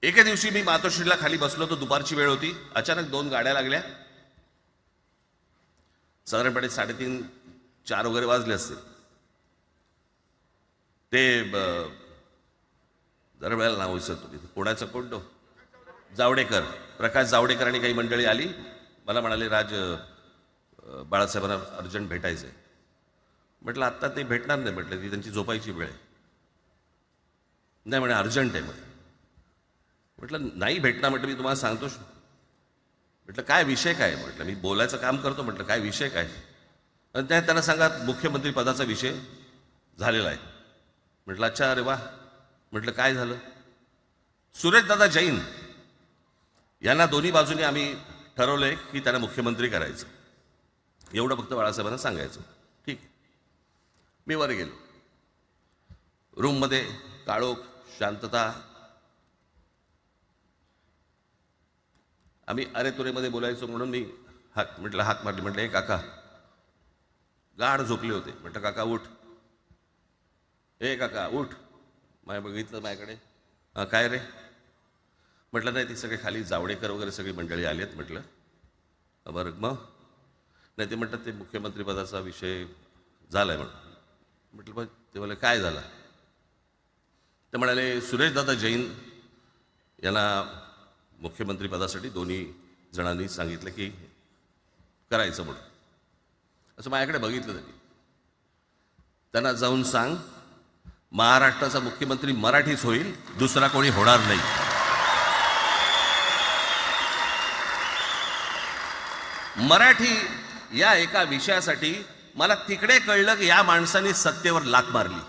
एके दिवशी मी मातोश्रीला खाली बसलो होतो, दुपारची वेळ होती. अचानक 2 गाड्या लागल्या. साधारणपणे 3:30-4 वगैरे वाजले असतील. ते जरा वेळेला नाव विसरतो मी, पुण्याचं कोण जावडेकर, प्रकाश जावडेकर आणि काही मंडळी आली. मला म्हणाले, राज बाळासाहेबांना अर्जंट भेटायचं आहे. म्हटलं आत्ता ते भेटणार नाही. म्हटलं ती त्यांची झोपायची वेळ आहे. नाही म्हणे अर्जंट आहे म्हणे. म्हटलं नाही भेटणार. म्हटलं मी तुम्हाला सांगतो. म्हटलं काय विषय काय? म्हटलं मी बोलायचं काम करतो. म्हटलं काय विषय काय? आणि त्यांना सांगा मुख्यमंत्री पदाचा विषय झालेला आहे. म्हटलं अच्छा, अरे वा. म्हटलं काय झालं? सुरेशदादा जैन यांना दोन्ही बाजूने आम्ही ठरवलंय की त्यांना मुख्यमंत्री करायचं. एवढं फक्त बाळासाहेबांना सांगायचं. ठीक आहे. मी वर गेलो. रूममध्ये काळोख, शांतता. आम्ही अरे तुरेमध्ये बोलायचो म्हणून मी हाक मारली. म्हटलं हे काका गाढ झोपले होते. म्हटलं काका उठ. हे काका उठ. बघितलं माझ्याकडे. हां काय रे? म्हटलं नाही ती सगळे खाली जावडेकर वगैरे सगळी मंडळी आली आहेत. म्हटलं बरं मग? नाही ते म्हणतात ते मुख्यमंत्री पदाचा विषय झाला आहे म्हणून. म्हटलं बघ ते म्हणाले काय झालं? ते म्हणाले सुरेशदादा जैन यांना मुख्यमंत्री पदासाठी दोन्ही जणांनी सांगितलं की करायचं म्हणून. असं माझ्याकडे बघितलं त्यांनी. त्यांना जाऊन सांग महाराष्ट्राचा मुख्यमंत्री मराठीच होईल, दुसरा कोणी होणार नाही. मराठी या एका विषयासाठी मला तिकडे कळलं की या माणसाने सत्तेवर लाथ मारली.